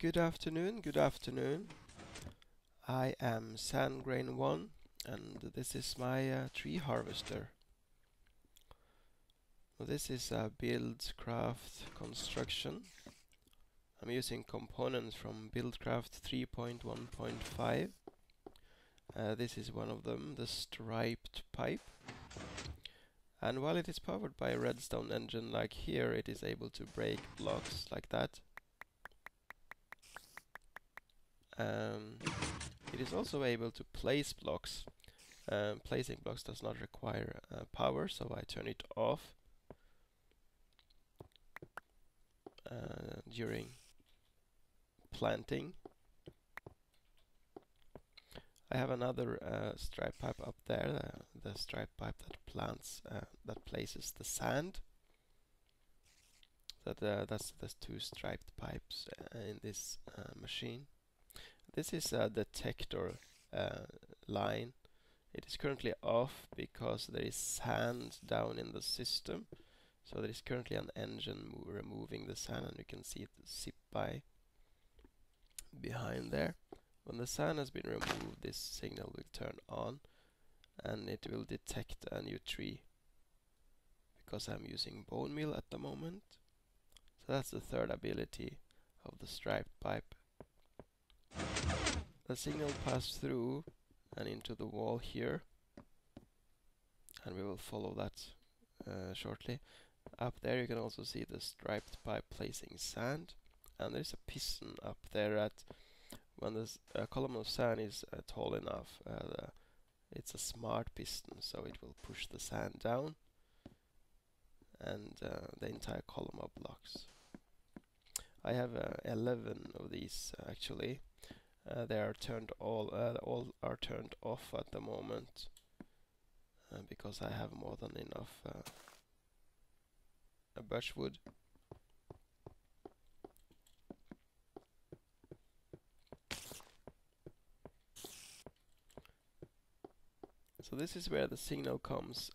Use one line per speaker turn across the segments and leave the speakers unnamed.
Good afternoon, good afternoon. I am Sandgrain1 and this is my tree harvester. This is a BuildCraft construction. I'm using components from BuildCraft 3.1.5. This is one of them, the striped pipe. And while it is powered by a redstone engine like here, it is able to break blocks like that. It is also able to place blocks. Placing blocks does not require power, so I turn it off during planting. I have another stripe pipe up there, the stripe pipe that places the sand. That's two striped pipes in this machine. This is a detector line. It is currently off because there is sand down in the system. So there is currently an engine removing the sand, and you can see it zip by behind there. When the sand has been removed, this signal will turn on and it will detect a new tree, because I'm using bone meal at the moment. So that's the third ability of the striped pipe. The signal passed through and into the wall here, and we will follow that shortly. Up there you can also see the striped pipe placing sand, and there's a piston up there that when the column of sand is tall enough, it's a smart piston, so it will push the sand down and the entire column of blocks. I have 11 of these actually. They are turned all are turned off at the moment because I have more than enough birch wood. So this is where the signal comes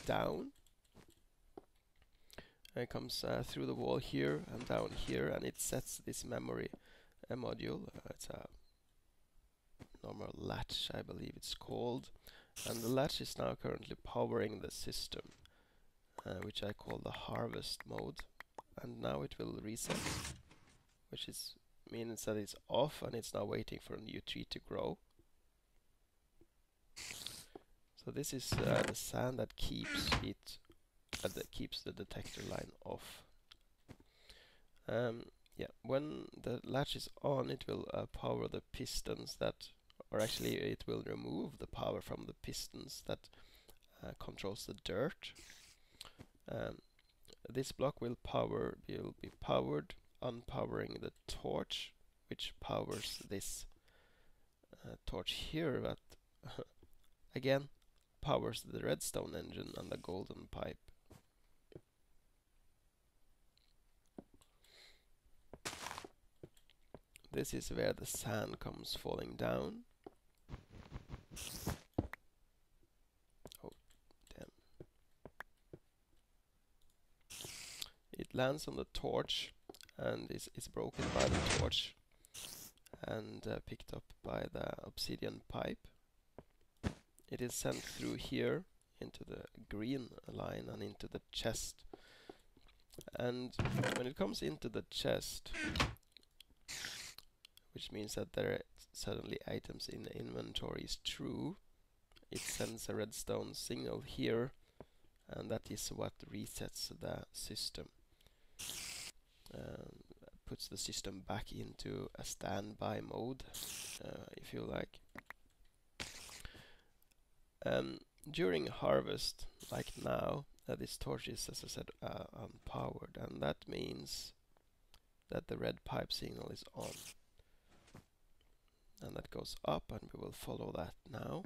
down. It comes through the wall here and down here, and it sets this memory module. It's a normal latch, I believe it's called, and the latch is now currently powering the system, which I call the harvest mode, and now it will reset, which means that it's off and it's now waiting for a new tree to grow. So this is the sand that keeps it, that keeps the detector line off. Yeah, when the latch is on, it will power the pistons that, or actually it will remove the power from the pistons that controls the dirt. This block will be powered, unpowering the torch, which powers this torch here that again powers the redstone engine and the golden pipe. This is where the sand comes falling down. Oh, damn. It lands on the torch and is broken by the torch and picked up by the obsidian pipe. It is sent through here into the green line and into the chest. And when it comes into the chest, which means that there are suddenly items in the inventory is true, it sends a redstone signal here, and that is what resets the system. Puts the system back into a standby mode, if you like. During harvest, like now, this torch is, as I said, unpowered, and that means that the red pipe signal is on. And that goes up, and we will follow that now.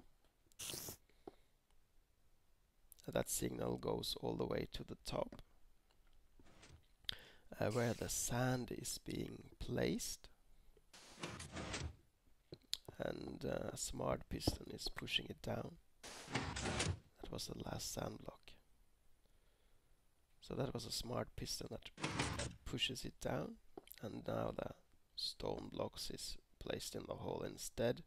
That signal goes all the way to the top, where the sand is being placed, and a smart piston is pushing it down. That was the last sand block. So that was a smart piston that pushes it down, and now the stone blocks is placed in the hole instead.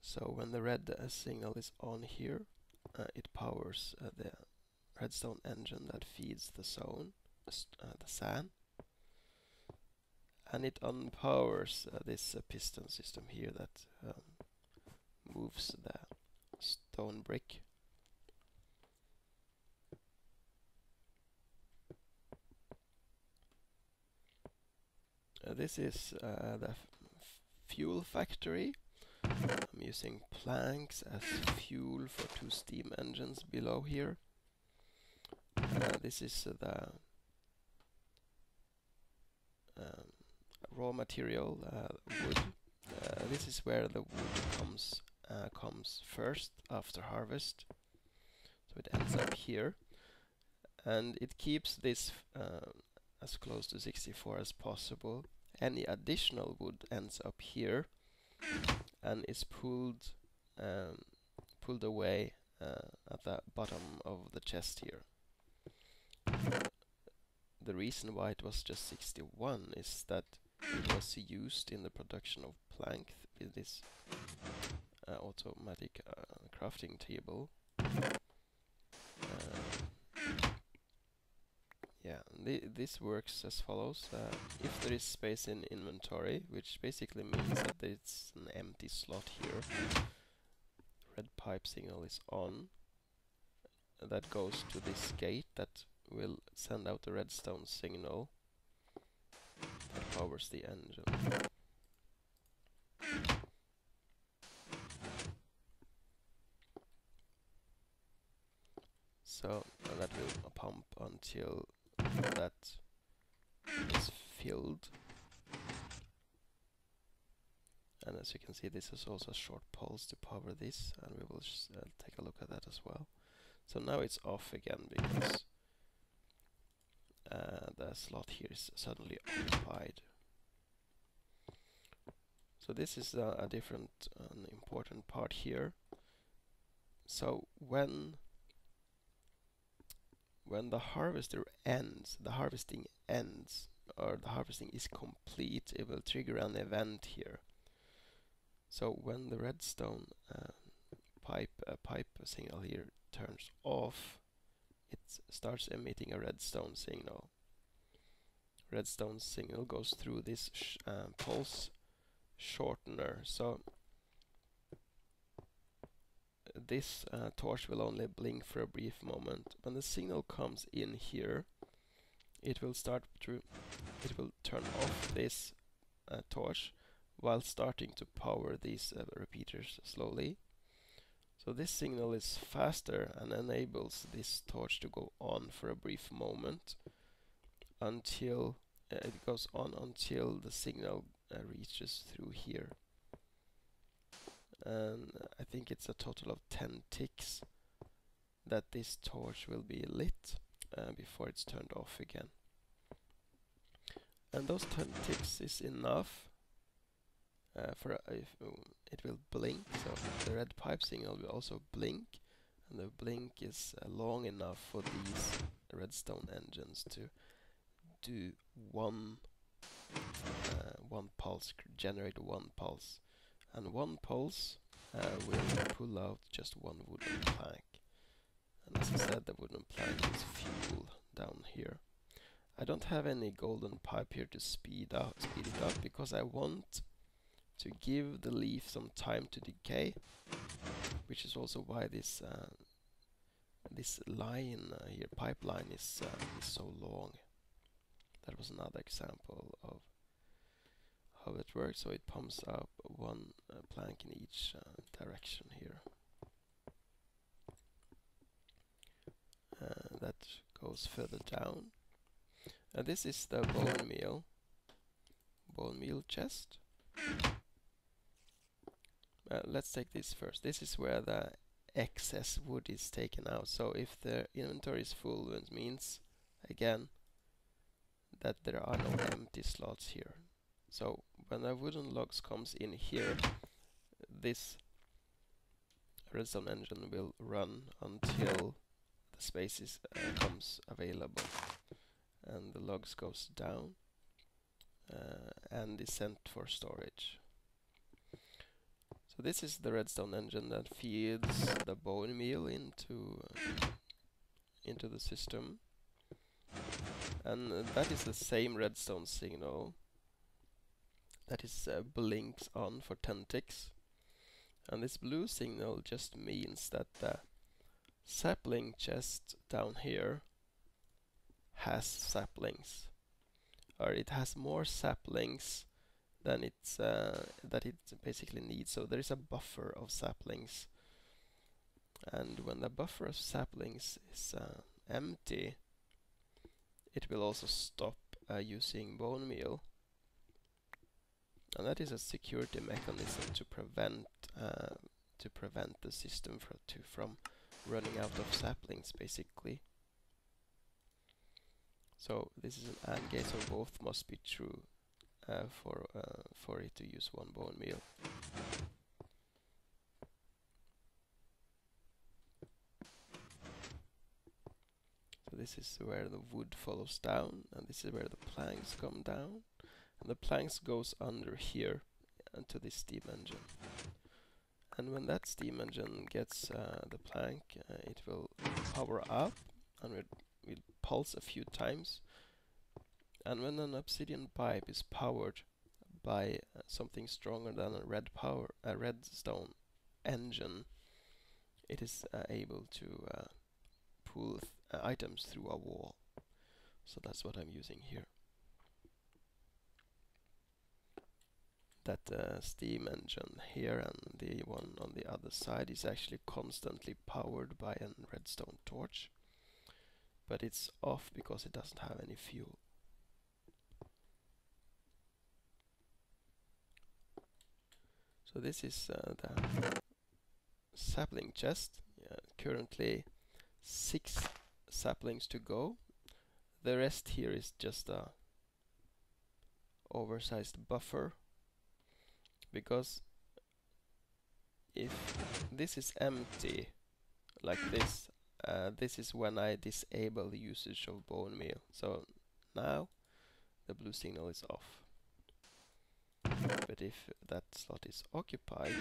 So when the red signal is on here, it powers the redstone engine that feeds the zone, the sand, and it unpowers this piston system here that moves the stone brick. This is the fuel factory. I'm using planks as fuel for 2 steam engines below here. This is the raw material, wood. This is where the wood comes first after harvest. So it ends up here, and it keeps this as close to 64 as possible. Any additional wood ends up here and is pulled away at the bottom of the chest here. The reason why it was just 61 is that it was used in the production of plank with this automatic crafting table. This works as follows. If there is space in inventory, which basically means that it's an empty slot here, red pipe signal is on. That goes to this gate that will send out the redstone signal that powers the engine. So that will pump until that is filled. And as you can see, this is also a short pulse to power this, and we will take a look at that as well. So now it's off again because the slot here is suddenly occupied. So this is a different important part here. So when the harvesting ends, or the harvesting is complete, it will trigger an event here. So when the redstone pipe signal here turns off, it starts emitting a redstone signal. Redstone signal goes through this pulse shortener. So this torch will only blink for a brief moment. When the signal comes in here, it will turn off this torch while starting to power these repeaters slowly. So this signal is faster and enables this torch to go on for a brief moment until it goes on until the signal reaches through here. And I think it's a total of 10 ticks that this torch will be lit before it's turned off again. And those 10 ticks is enough it will blink, so the red pipe signal will also blink, and the blink is long enough for these redstone engines to do one pulse, generate one pulse, and one pulse will pull out just one wooden plank. And as I said, the wooden plank is fuel down here. I don't have any golden pipe here to speed it up because I want to give the leaf some time to decay, which is also why this line here, pipeline, is so long. That was another example of how it works. So it pumps up one plank in each direction here. That goes further down. This is the bone meal chest. Let's take this first. This is where the excess wood is taken out. So if the inventory is full, it means again that there are no empty slots here. So when the wooden logs comes in here, this redstone engine will run until the spaces comes available, and the logs goes down and is sent for storage. So this is the redstone engine that feeds the bone meal into the system, and that is the same redstone signal that is blinks on for 10 ticks, and this blue signal just means that the sapling chest down here has saplings, or it has more saplings than that it basically needs. So there is a buffer of saplings, and when the buffer of saplings is empty, it will also stop using bone meal, and that is a security mechanism to prevent the system from running out of saplings, basically. So this is an AND gate, so both must be true for it to use one bone meal. So this is where the wood follows down, and this is where the planks come down, and the planks goes under here to the steam engine. And when that steam engine gets the plank, it will power up and will pulse a few times. And when an obsidian pipe is powered by something stronger than a redstone engine, it is able to pull items through a wall. So that's what I'm using here. That steam engine here and the one on the other side is actually constantly powered by a redstone torch, but it's off because it doesn't have any fuel. So this is the sapling chest. Currently 6 saplings to go. The rest here is just a oversized buffer, because if this is empty like this, this is when I disable the usage of bone meal. So now the blue signal is off. But if that slot is occupied,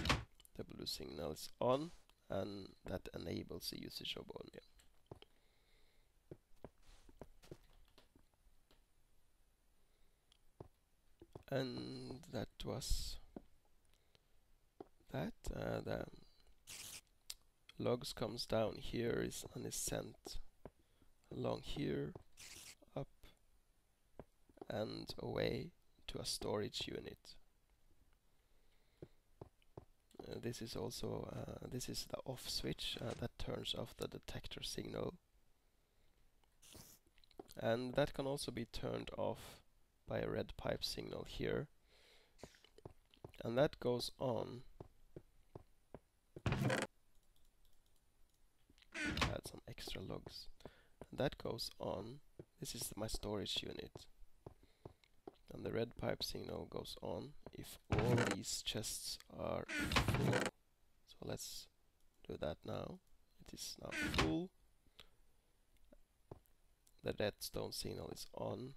the blue signal is on, and that enables the usage of bone meal. And that was that. The logs comes down here and is sent along here, up and away to a storage unit. This is also this is the off switch that turns off the detector signal, and that can also be turned off by a red pipe signal here, and that goes on. Add some extra logs. That goes on. This is my storage unit, and the red pipe signal goes on if all these chests are full. So let's do that now. It is now full. The redstone signal is on,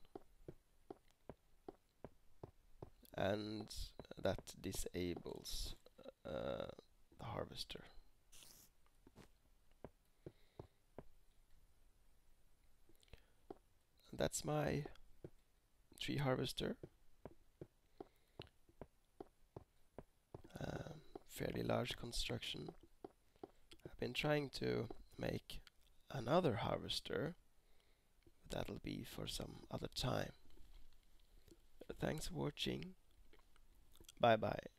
and that disables the harvester. And that's my tree harvester. Fairly large construction. I've been trying to make another harvester. That'll be for some other time. Thanks for watching. Bye bye.